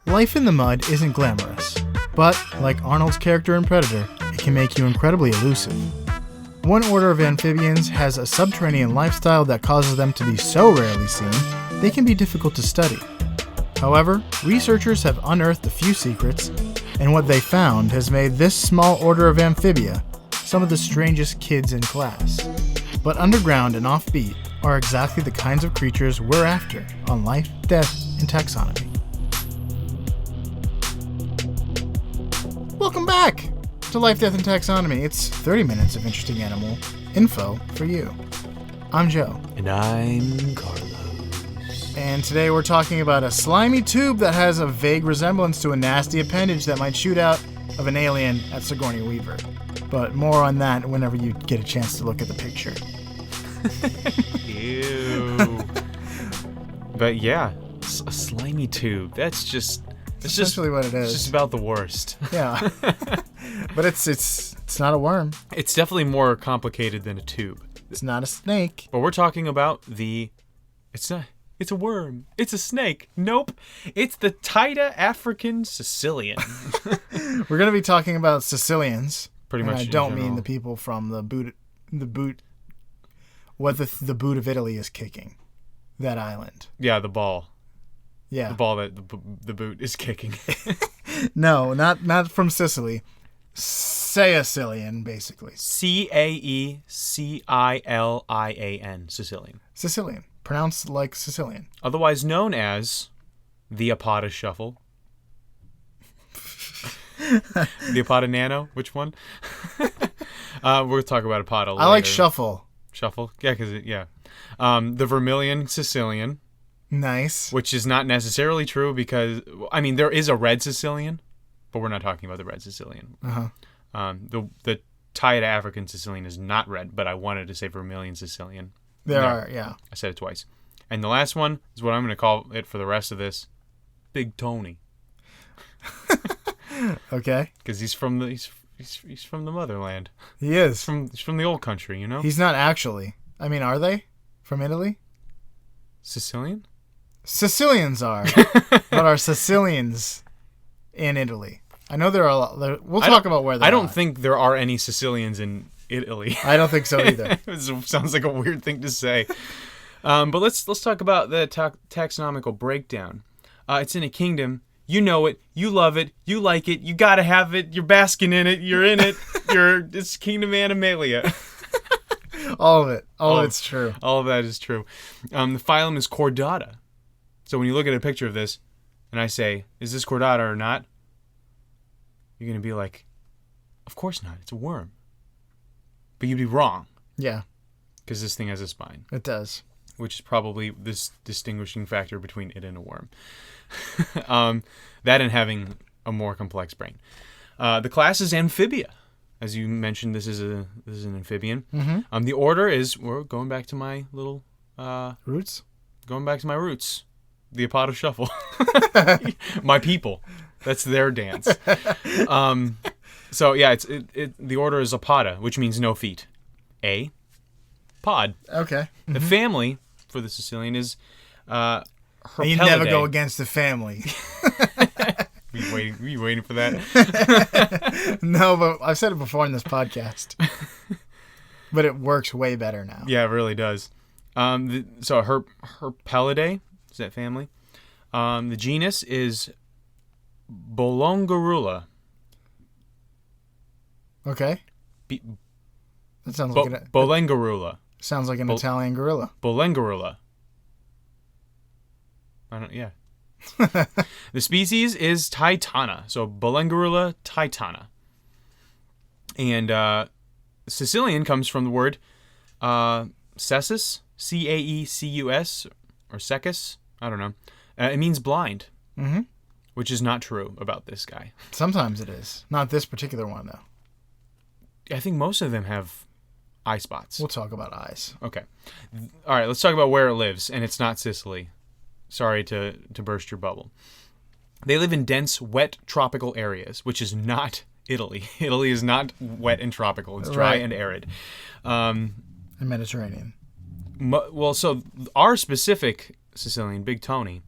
Life in the mud isn't glamorous, but like Arnold's character in Predator, it can make you incredibly elusive. One order of amphibians has a subterranean lifestyle that causes them to be so rarely seen, they can be difficult to study. However, researchers have unearthed a few secrets, and what they found has made this small order of amphibia some of the strangest kids in class. But underground and offbeat are exactly the kinds of creatures we're after on Life, Death, and Taxonomy. Welcome back to Life, Death, and Taxonomy. It's 30 minutes of interesting animal info for you. I'm Joe. And I'm Carlos. And today we're talking about a slimy tube that has a vague resemblance to a nasty appendage that might shoot out of an alien at Sigourney Weaver. But more on that whenever you get a chance to look at the picture. Ew. But yeah, a slimy tube. That's essentially what it is. It's just about the worst. Yeah. But it's not a worm. It's definitely more complicated than a tube. It's not a snake. But we're talking about it's a worm. It's a snake. Nope. It's the Taita African Caecilian. We're going to be talking about Caecilians. Pretty much. I don't mean the people from the boot the boot of Italy is kicking. That island. Yeah, the ball. Yeah. The ball that the boot is kicking. No, not from Sicily. Caecilian, basically. Caecilian. Sicilian. Sicilian. Pronounced like Sicilian. Otherwise known as the Apoda shuffle. The Apoda Nano? Which one? We'll talk about Apoda later. I like shuffle. Shuffle? Yeah, because the Vermilion Sicilian. Nice. Which is not necessarily true because, I mean, there is a red Sicilian, but we're not talking about the red Sicilian. Uh-huh. The Taita African Sicilian is not red, but I wanted to say Vermilion Sicilian. There are, yeah. I said it twice. And the last one is what I'm going to call it for the rest of this. Big Tony. Okay. Because he's from the motherland. He is. He's from the old country, you know? He's not actually. I mean, are they? From Italy? Sicilian? Sicilians are. But are Sicilians in Italy? I know there are a lot. We'll talk about where they are. I don't think there are any Sicilians in Italy. I don't think so either. It sounds like a weird thing to say. But let's talk about the taxonomical breakdown. It's in a kingdom. You know it. You love it. You like it. You gotta have it. You're basking in it. You're in it. It's Kingdom Animalia. All of it. All of it's true. All of that is true. The phylum is Chordata. So when you look at a picture of this, and I say, is this Chordata or not? You're going to be like, of course not. It's a worm. But you'd be wrong. Yeah. Because this thing has a spine. It does. Which is probably this distinguishing factor between it and a worm. That and having a more complex brain. The class is Amphibia. As you mentioned, this is an amphibian. Mm-hmm. The order is, we're going back to my little... roots? Going back to my roots. The Apoda shuffle. My people. That's their dance. So yeah, the order is Apoda, which means no feet. A pod. Okay. Mm-hmm. The family for the Sicilian is Herpelidae. You never go against the family. Were you waiting for that? No, but I've said it before in this podcast. But it works way better now. Yeah, it really does. So Herpelidae is that family. The genus is Bolongarula. Okay. That sounds like Bolengarula. Sounds like an Italian gorilla. Bolengarula. Yeah. The species is Taitana. So Bolengarula taitana. And Sicilian comes from the word cecus, Caecus, or secus. I don't know. It means blind. Mm-hmm. Which is not true about this guy. Sometimes it is. Not this particular one, though. I think most of them have eye spots. We'll talk about eyes. Okay. All right, let's talk about where it lives, and it's not Sicily. Sorry to burst your bubble. They live in dense, wet, tropical areas, which is not Italy. Italy is not wet and tropical. It's dry and arid. And Mediterranean. Well, so our specific Sicilian, Big Tony,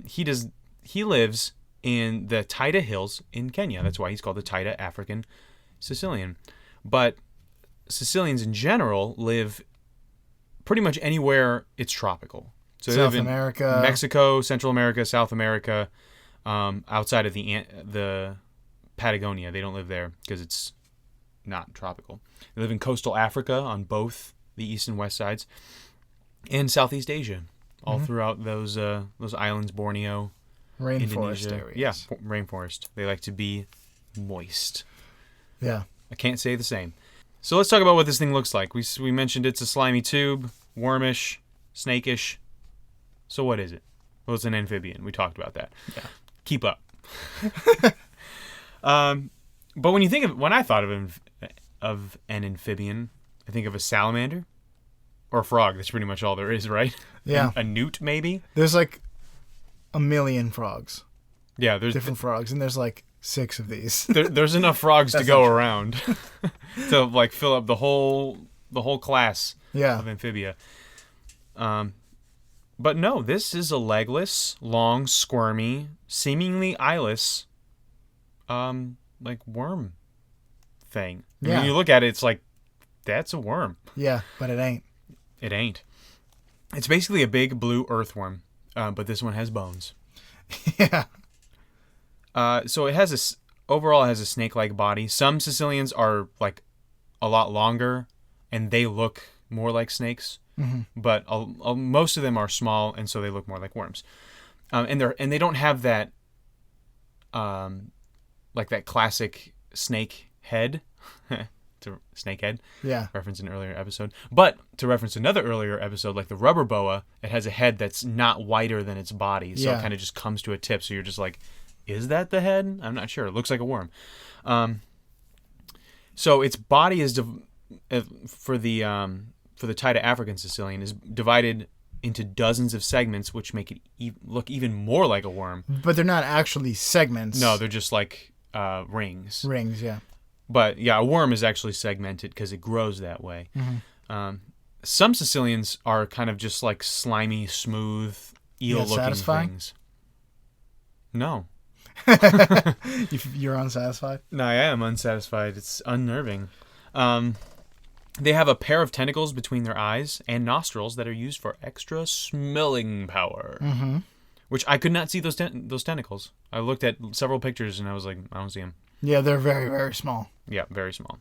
he does he lives in the Taita Hills in Kenya. That's why he's called the Taita African Caecilian. But Caecilians in general live pretty much anywhere it's tropical. So they live in America, Mexico, Central America, South America, outside of the Patagonia. They don't live there because it's not tropical. They live in coastal Africa on both the east and west sides, and Southeast Asia, all throughout those islands, Borneo, rainforest Indonesia. areas. Yeah, rainforest. They like to be moist. Yeah. I can't say the same. So let's talk about what this thing looks like. We mentioned it's a slimy tube, wormish, snakish. So what is it? Well, it's an amphibian. We talked about that. Yeah. Keep up. But when I thought of an amphibian, I think of a salamander or a frog. That's pretty much all there is, right? Yeah. A newt, maybe. There's like a million frogs. Yeah, there's Different frogs, and there's like 6 of these. there's enough frogs to go around to like fill up the whole class of amphibia. But no, this is a legless, long, squirmy, seemingly eyeless, like worm thing. Yeah. When you look at it, it's like, that's a worm. Yeah, but it ain't. It ain't. It's basically a big blue earthworm, but this one has bones. Yeah. So it has overall it has a snake-like body. Some Caecilians are like a lot longer, and they look more like snakes. Mm-hmm. But most of them are small, and so they look more like worms. And they don't have that, like that classic snake head. To snake head. Yeah. Reference an earlier episode. But to reference another earlier episode, like the rubber boa, it has a head that's not wider than its body, so it kind of just comes to a tip. So you're just like, is that the head? I'm not sure. It looks like a worm. So its body is for the Taita African Caecilian is divided into dozens of segments, which make it look even more like a worm. But they're not actually segments. No, they're just like rings. Rings, yeah. But yeah, a worm is actually segmented because it grows that way. Mm-hmm. Some Caecilians are kind of just like slimy, smooth, eel-looking things. No. You're unsatisfied? No, I am unsatisfied. It's unnerving. They have a pair of tentacles between their eyes and nostrils that are used for extra smelling power. Mm-hmm. Which I could not see those tentacles. I looked at several pictures and I was like, I don't see them. Yeah, they're very, very small. Yeah, very small.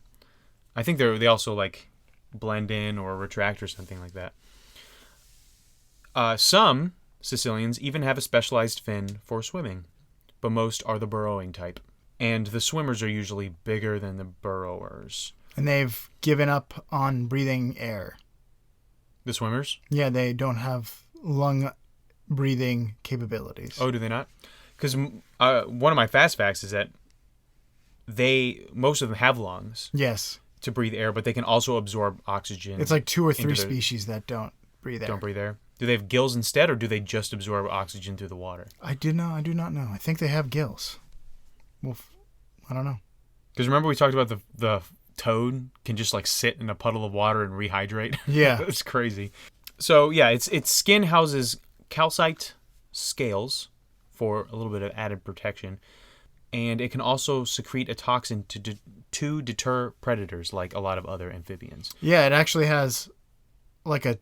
I think they also like blend in or retract or something like that. Some Caecilians even have a specialized fin for swimming, but most are the burrowing type. And the swimmers are usually bigger than the burrowers. And they've given up on breathing air. The swimmers? Yeah, they don't have lung breathing capabilities. Oh, do they not? Because one of my fast facts is that most of them have lungs. Yes. To breathe air, but they can also absorb oxygen. It's like 2 or 3 species that don't breathe air. Don't breathe air. Do they have gills instead, or do they just absorb oxygen through the water? I do not know. I think they have gills. Well, I don't know. Because remember we talked about the toad can just like sit in a puddle of water and rehydrate? Yeah. That's crazy. So yeah, its skin houses calcite scales for a little bit of added protection. And it can also secrete a toxin to deter predators like a lot of other amphibians. Yeah, it actually has like it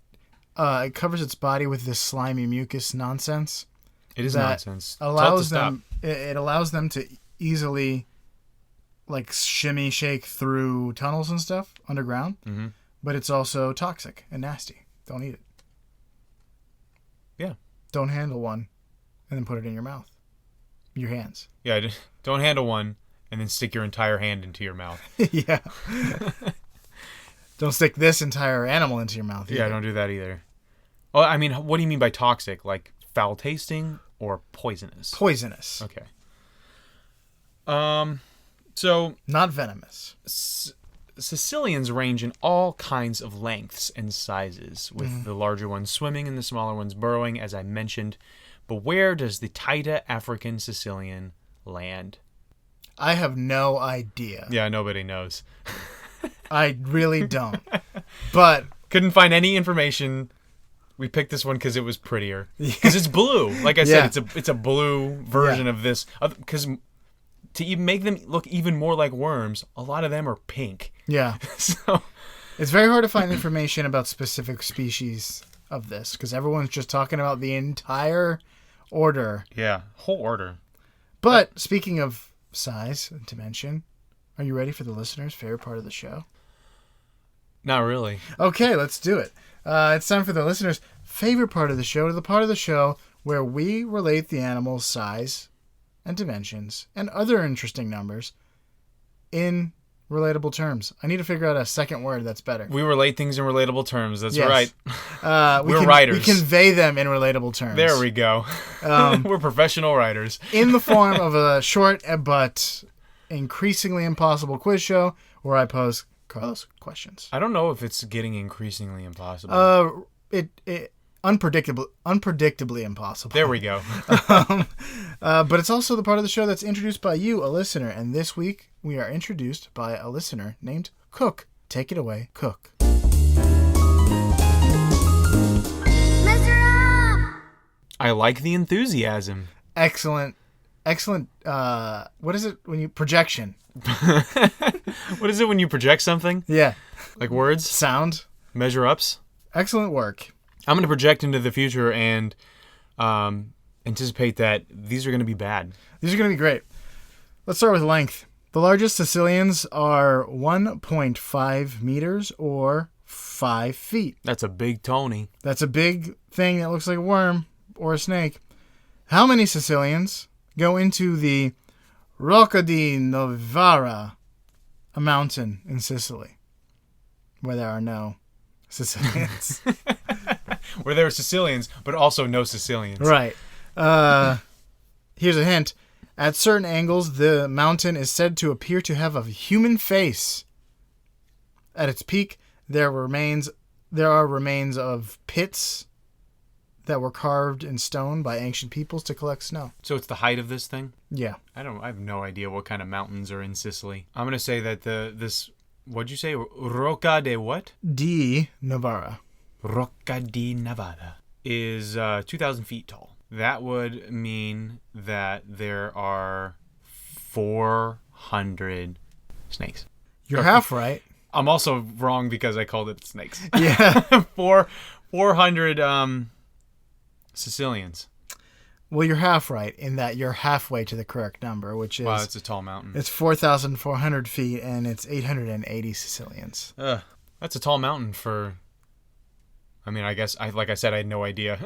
covers its body with this slimy mucus nonsense. It is nonsense. It allows them to easily like shimmy shake through tunnels and stuff underground. Mm-hmm. But it's also toxic and nasty. Don't eat it. Yeah. Don't handle one and then put it in your mouth. Your hands. Yeah, don't handle one and then stick your entire hand into your mouth. Yeah. Don't stick this entire animal into your mouth either. Yeah, don't do that either. Oh, I mean, what do you mean by toxic? Like foul tasting or poisonous? Poisonous. Okay. So not venomous. Caecilians range in all kinds of lengths and sizes, with the larger ones swimming and the smaller ones burrowing, as I mentioned. But where does the Taita African Caecilian land? I have no idea. Yeah, nobody knows. I really don't. But couldn't find any information We picked this one because it was prettier. Because it's blue. Like I said, it's a blue version of this. Because to even make them look even more like worms, a lot of them are pink. Yeah. So it's very hard to find information about specific species of this because everyone's just talking about the entire order. Yeah, whole order. But speaking of size and dimension, are you ready for the listeners' favorite part of the show? Not really. Okay, let's do it. It's time for the listeners' favorite part of the show, the part of the show where we relate the animal's size and dimensions and other interesting numbers in relatable terms. I need to figure out a second word that's better. We relate things in relatable terms. That's yes. right. We're writers. We convey them in relatable terms. There we go. We're professional writers. In the form of a short but increasingly impossible quiz show where I pose Carlos questions. I don't know if it's getting increasingly impossible. Unpredictably impossible. There we go. But it's also the part of the show that's introduced by you, a listener. And this week, we are introduced by a listener named Cook. Take it away, Cook. I like the enthusiasm. Excellent. What is it when you... Projection. What is it when you project something? Yeah. Like words? Sound. Measure ups? Excellent work. I'm going to project into the future and anticipate that these are going to be bad. These are going to be great. Let's start with length. The largest Caecilians are 1.5 meters or 5 feet. That's a big Tony. That's a big thing that looks like a worm or a snake. How many Caecilians go into the Rocca di Novara, a mountain in Sicily, where there are no Sicilians? Where there are Sicilians, but also no Sicilians. Right. Here's a hint. At certain angles, the mountain is said to appear to have a human face. At its peak, there are remains of pits that were carved in stone by ancient peoples to collect snow. So it's the height of this thing? Yeah. I have no idea what kind of mountains are in Sicily. I'm going to say that this, what'd you say? Rocca de what? Di Novara. Rocca di Nevada is 2,000 feet tall. That would mean that there are 400 snakes. You're half right. I'm also wrong because I called it snakes. Yeah. 400 Sicilians. Well, you're half right in that you're halfway to the correct number, which is... Wow, it's a tall mountain. It's 4,400 feet, and it's 880 Sicilians. That's a tall mountain for... I mean, I guess, like I said, I had no idea.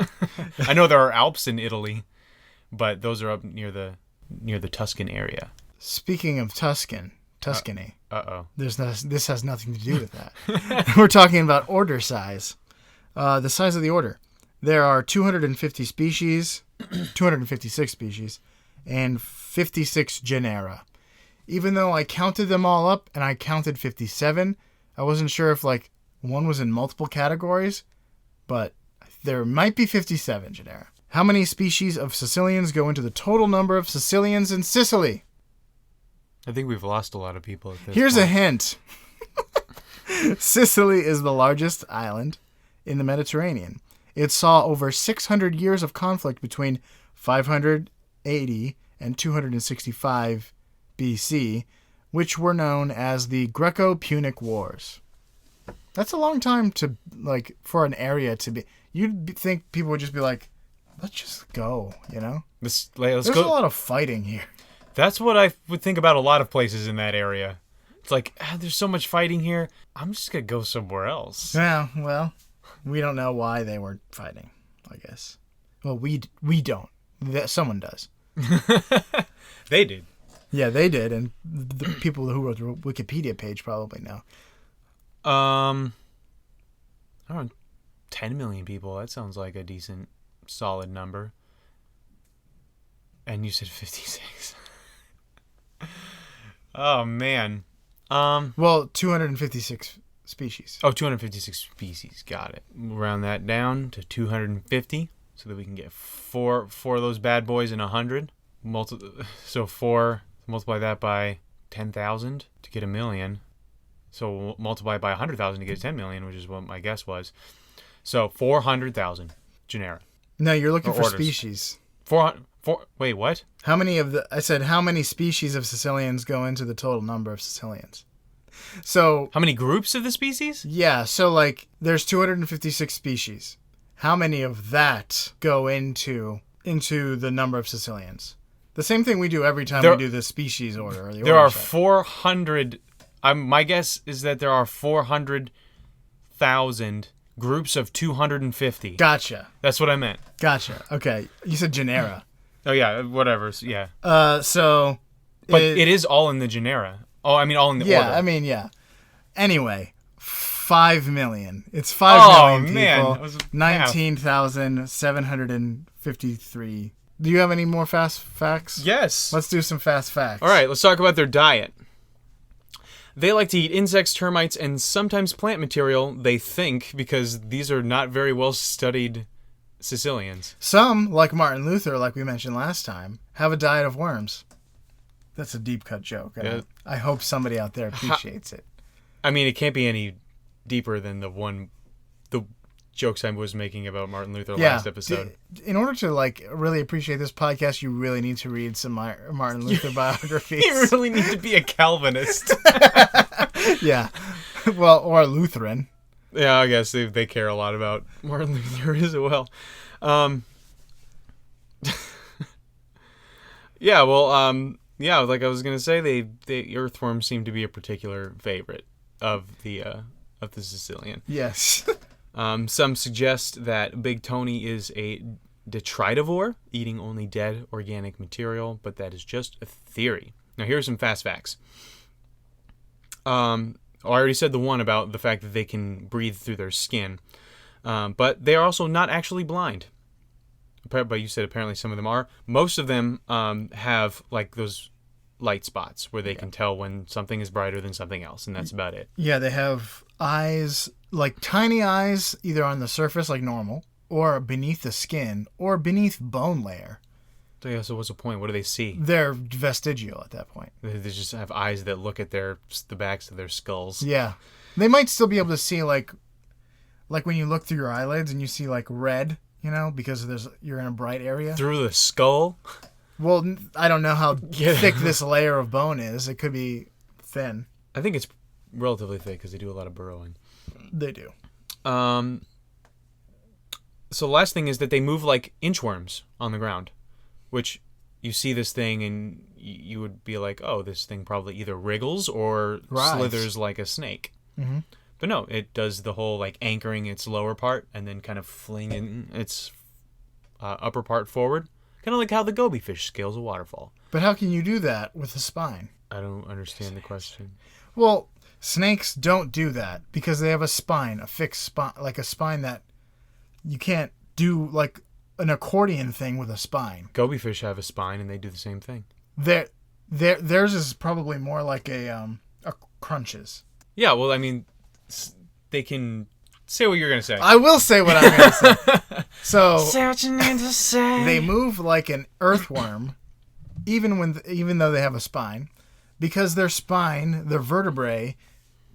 I know there are Alps in Italy, but those are up near the Tuscan area. Speaking of Tuscany. Uh-oh. This has nothing to do with that. We're talking about order size. The size of the order. There are 256 species, and 56 genera. Even though I counted them all up, and I counted 57, I wasn't sure if, one was in multiple categories, but there might be 57 genera. How many species of Sicilians go into the total number of Sicilians in Sicily? I think we've lost a lot of people at this Here's point. a hint. Sicily is the largest island in the Mediterranean. It saw over 600 years of conflict between 580 and 265 BC, which were known as the Greco-Punic Wars. That's a long time to, for an area to be... You'd think people would just be like, let's just go, you know? Let's There's go. a lot of fighting here. That's what I would think about a lot of places in that area. It's like, there's so much fighting here. I'm just going to go somewhere else. Yeah, well, we don't know why they were fighting, I guess. Well, we don't. Someone does. They did. Yeah, they did, and the people who wrote the Wikipedia page probably know. I don't know, 10 million people. That sounds like a decent, solid number. And you said 56. Oh, man. Well, 256 species. Oh, 256 species. Got it. We'll round that down to 250 so that we can get four of those bad boys in 100. So 4, multiply that by 10,000 to get 1 million. So we'll multiply by 100,000 to get 10 million, which is what my guess was. So 400,000 genera. No, you're looking Or for orders. species. Wait, what? How many species of Caecilians go into the total number of Caecilians? So, How many groups of the species? yeah, so like there's 256 species. How many of that go into the number of Caecilians? The same thing we do every time we do the species order. Or the There order are set. 400. My guess is that there are 400,000 groups of 250. Gotcha. That's what I meant. Gotcha. Okay. You said genera. Oh yeah, whatever. Yeah. So. But it is all in the genera. Oh, I mean all in the order. Yeah, I mean, yeah. Anyway, 5 million. It's 5 million people. Man. 19,753. Do you have any more fast facts? Yes. Let's do some fast facts. All right, let's talk about their diet. They like to eat insects, termites, and sometimes plant material, they think, because these are not very well studied Caecilians. Some, like Martin Luther, like we mentioned last time, have a diet of worms. That's a deep cut joke. Yeah. I hope somebody out there appreciates it. I mean, it can't be any deeper than the jokes I was making about Martin Luther last episode. In order to really appreciate this podcast, you really need to read some Martin Luther biographies. You really need to be a Calvinist. Yeah. Well, or a Lutheran. Yeah, I guess they care a lot about Martin Luther as well. Yeah, well, yeah, like I was gonna say, the earthworms seem to be a particular favorite of the Caecilian. Yes. Some suggest that Big Tony is a detritivore, eating only dead organic material, but that is just a theory. Now, here are some fast facts. I already said the one about the fact that they can breathe through their skin, but they are also not actually blind. But you said apparently some of them are. Most of them have like those light spots where they can tell when something is brighter than something else, and that's about it. Yeah, they have eyes, like tiny eyes, either on the surface like normal, or beneath the skin, or beneath bone layer. So yeah, so what's the point? What do they see? They're vestigial at that point. They just have eyes that look at the backs of their skulls. Yeah. They might still be able to see like when you look through your eyelids and you see like red, because you're in a bright area. Through the skull? Well, I don't know how thick this layer of bone is. It could be thin. I think it's relatively thick because they do a lot of burrowing. They do. So the last thing is that they move like inchworms on the ground, which you see this thing and you would be like, oh, this thing probably either wriggles or slithers like a snake. Mm-hmm. But no, it does the whole like anchoring its lower part and then kind of flinging its upper part forward. Kind of like how the goby fish scales a waterfall. But how can you do that with a spine? I don't understand the question. Well, snakes don't do that because they have a spine, a fixed spine, like a spine that you can't do like an accordion thing with a spine. Goby fish have a spine and they do the same thing. Theirs is probably more like a crunches. Yeah, well, I mean, they can say what you're going to say. I will say what I'm going to say. So Searching into say. They move like an earthworm, even though they have a spine, because their spine, their vertebrae,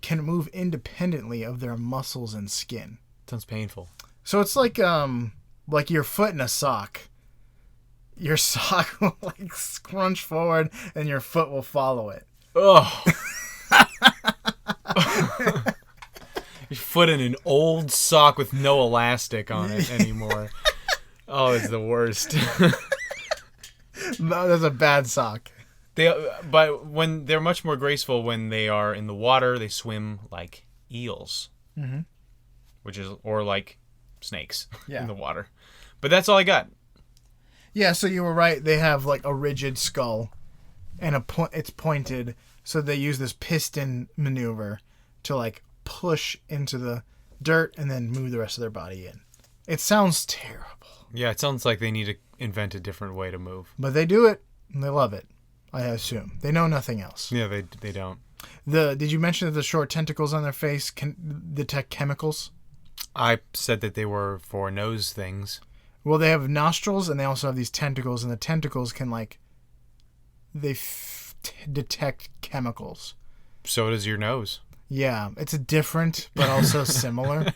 can move independently of their muscles and skin. Sounds painful. So it's like your foot in a sock. Your sock will like scrunch forward, and your foot will follow it. Ugh. Your foot in an old sock with no elastic on it anymore. Oh, it's the worst. No, that's a bad sock. But when they're much more graceful when they are in the water, they swim like eels, or like snakes in the water. But that's all I got. Yeah, so you were right. They have like a rigid skull, and it's pointed. So they use this piston maneuver to like push into the dirt and then move the rest of their body in. It sounds terrible. Yeah, it sounds like they need to invent a different way to move. But they do it, and they love it, I assume. They know nothing else. Yeah, they don't. Did you mention that the short tentacles on their face can detect chemicals? I said that they were for nose things. Well, they have nostrils, and they also have these tentacles, and the tentacles can, detect chemicals. So does your nose. Yeah, it's different, but also similar.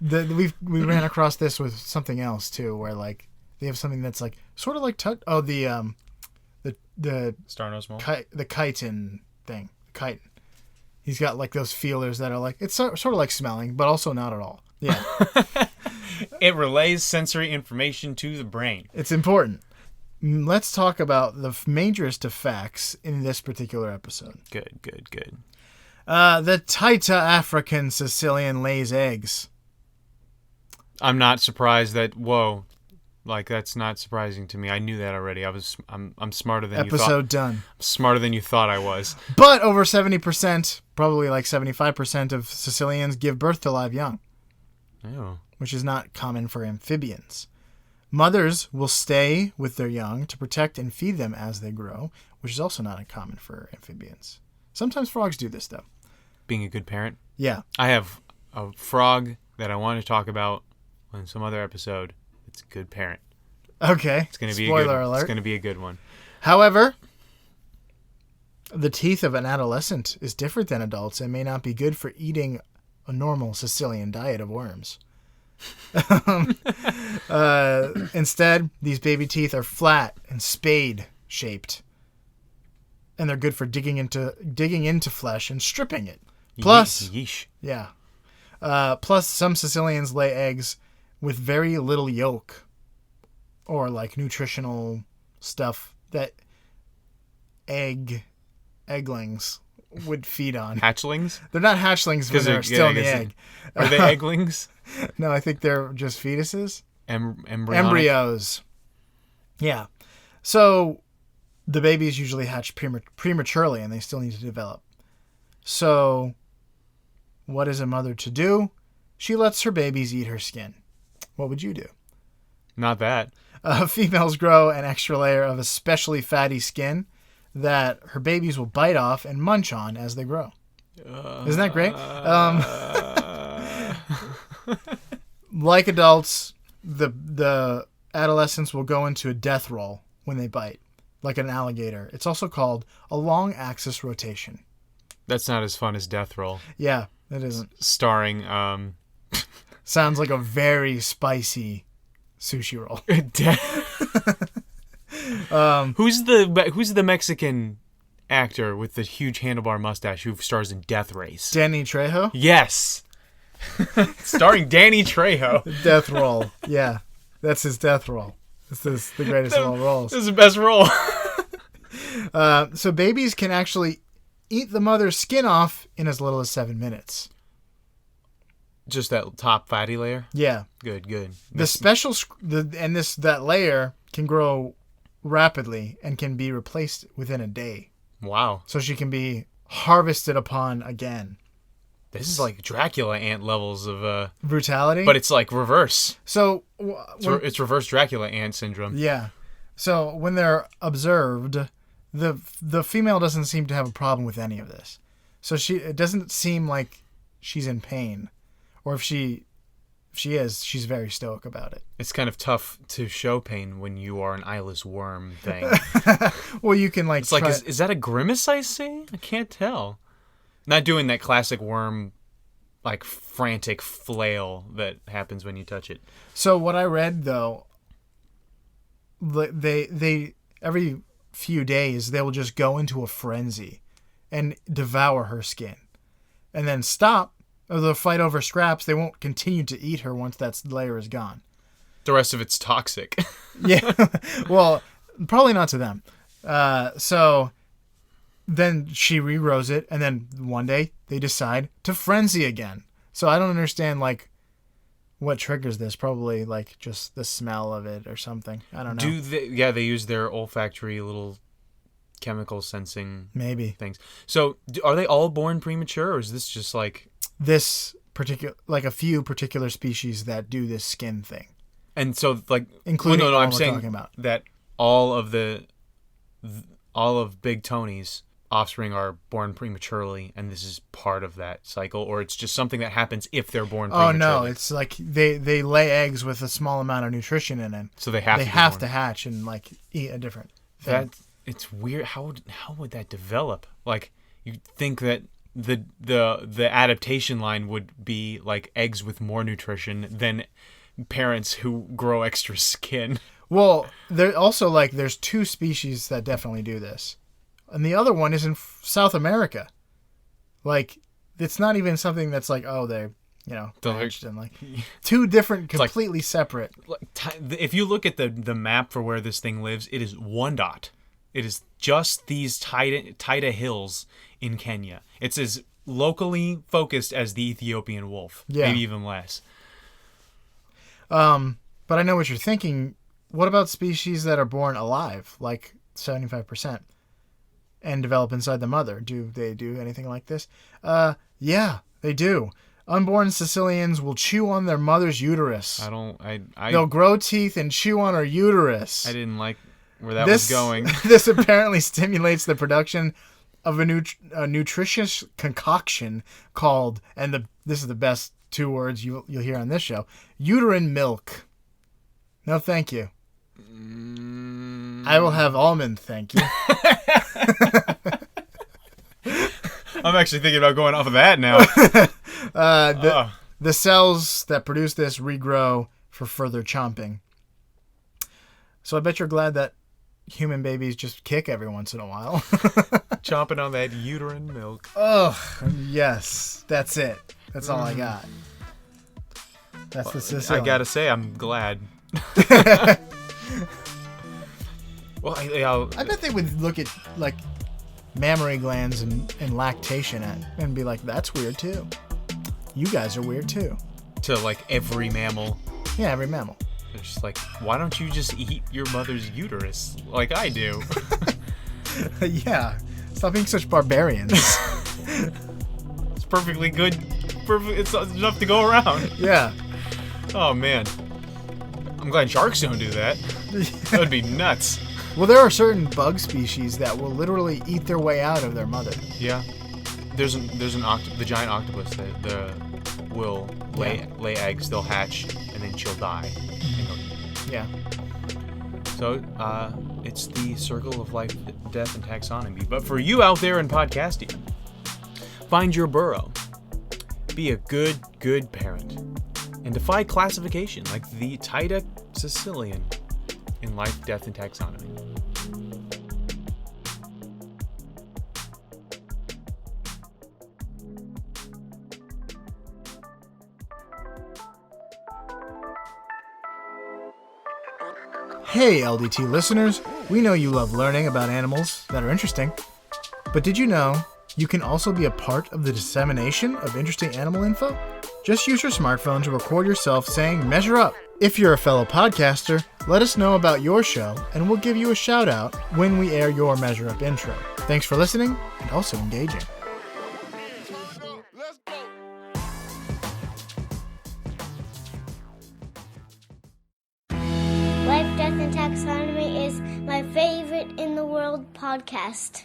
We ran across this with something else too, where like they have something that's like sort of like the Star-nosed mole? the chitin thing. Chitin. He's got like those feelers that are like it's sort of like smelling, but also not at all. Yeah. It relays sensory information to the brain. It's important. Let's talk about the majorest effects in this particular episode. Good. The Taita African Caecilian lays eggs. I'm not surprised that. Whoa, like that's not surprising to me. I knew that already. I'm smarter than you thought. Episode done. I'm smarter than you thought I was. But over 70%, probably like 75% of Caecilians give birth to live young. Oh. Which is not common for amphibians. Mothers will stay with their young to protect and feed them as they grow, which is also not uncommon for amphibians. Sometimes frogs do this, though. Being a good parent? Yeah. I have a frog that I want to talk about in some other episode. It's a good parent. Okay. It's going to be Spoiler alert. It's going to be a good one. However, the teeth of an adolescent is different than adults and may not be good for eating a normal Sicilian diet of worms. Instead, these baby teeth are flat and spade shaped, and they're good for digging into flesh and stripping it. Plus, yeesh. Yeah. Plus, some Sicilians lay eggs with very little yolk, or like nutritional stuff that egglings would feed on. Hatchlings? They're not hatchlings when they're still in the egg. Are they egglings? No, I think they're just fetuses. Embryos. Yeah. So the babies usually hatch prematurely and they still need to develop. So what is a mother to do? She lets her babies eat her skin. What would you do? Not that. Females grow an extra layer of especially fatty skin that her babies will bite off and munch on as they grow. Isn't that great? Like adults, the adolescents will go into a death roll when they bite, like an alligator. It's also called a long axis rotation. That's not as fun as Death Roll. Yeah, it isn't. Starring Sounds like a very spicy sushi roll. Who's the Mexican actor with the huge handlebar mustache who stars in Death Race? Danny Trejo? Yes. Starring Danny Trejo. Death roll. Yeah. That's his death roll. This is the greatest of all rolls. This is the best roll. So babies can actually eat the mother's skin off in as little as 7 minutes. Just that top fatty layer? Yeah. Good. That layer can grow rapidly and can be replaced within a day. Wow. So she can be harvested upon again. This is like Dracula ant levels of brutality, but it's like reverse. So it's reverse Dracula ant syndrome. Yeah. So when they're observed, the female doesn't seem to have a problem with any of this. So it doesn't seem like she's in pain, or if she is, she's very stoic about it. It's kind of tough to show pain when you are an eyeless worm thing. Well, you can like. It's like, is that a grimace I see? I can't tell. Not doing that classic worm, like frantic flail that happens when you touch it. So what I read though, they every few days they will just go into a frenzy, and devour her skin, and then stop. Or they'll fight over scraps. They won't continue to eat her once that layer is gone. The rest of it's toxic. Yeah. Well, probably not to them. So then she regrows it, and then one day they decide to frenzy again. So I don't understand, like, what triggers this. Probably, like, just the smell of it or something. I don't know. They use their olfactory little chemical sensing things. So are they all born premature, or is this just like... This particular, like a few particular species that do this skin thing, and so like including I'm saying that all of Big Tony's offspring are born prematurely, and this is part of that cycle, or it's just something that happens if they're born prematurely. Oh no, it's like they lay eggs with a small amount of nutrition in it, so they have to hatch and like eat a different thing. It's weird. How would that develop? Like, you'd think that the adaptation line would be like eggs with more nutrition than parents who grow extra skin. Well, there also there's 2 species that definitely do this, and the other one is in South America. Like, it's not even something that's like, oh, they hatched and 2 different, completely separate. If you look at the map for where this thing lives, it is 1 dot. It is just these Taita hills in Kenya. It's as locally focused as the Ethiopian wolf, maybe even less. But I know what you're thinking. What about species that are born alive, like 75%, and develop inside the mother? Do they do anything like this? Yeah, they do. Unborn Caecilians will chew on their mother's uterus. They'll grow teeth and chew on her uterus. I didn't like where that was going. This apparently stimulates the production of a nutritious concoction called, and this is the best 2 words you'll hear on this show, uterine milk. No, thank you. I will have almond, thank you. I'm actually thinking about going off of that now. The cells that produce this regrow for further chomping. So I bet you're glad that human babies just kick every once in a while. Chomping on that uterine milk. Oh, yes. That's it. That's all I got. That's the Sicilian. I gotta say, I'm glad. Well, I bet they would look at mammary glands and lactation and be like, that's weird too. You guys are weird too. To every mammal. Yeah, every mammal. They're just why don't you just eat your mother's uterus like I do? Yeah. Stop being such barbarians. It's perfectly good. It's enough to go around. Yeah. Oh, man. I'm glad sharks don't do that. That would be nuts. Well, there are certain bug species that will literally eat their way out of their mother. Yeah. There's the giant octopus that will lay eggs. They'll hatch, and then she'll die. Yeah. So, it's the circle of life, death, and taxonomy. But for you out there in podcasting, find your burrow. Be a good parent. And defy classification like the Taita Caecilian in life, death, and taxonomy. Hey, LDT listeners, we know you love learning about animals that are interesting. But did you know you can also be a part of the dissemination of interesting animal info? Just use your smartphone to record yourself saying, "Measure up." If you're a fellow podcaster, let us know about your show, and we'll give you a shout out when we air your Measure Up intro. Thanks for listening and also engaging. Life, Death, and Taxonomy is my favorite in the world podcast.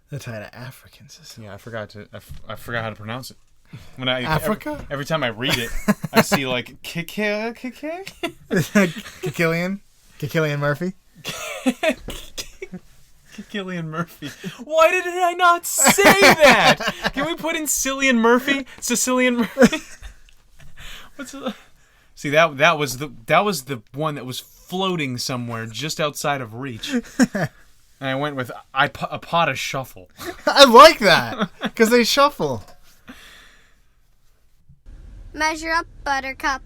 The Taita Africans. Yeah, I forgot how to pronounce it. When Africa? Every time I read it, I see Caecilian Murphy. Caecilian Murphy. Why did I not say that? Can we put in Cillian Murphy? Sicilian Murphy? See, that was the one that was floating somewhere just outside of reach. And I went with Apoda shuffle. I like that because they shuffle. Measure up, Buttercup.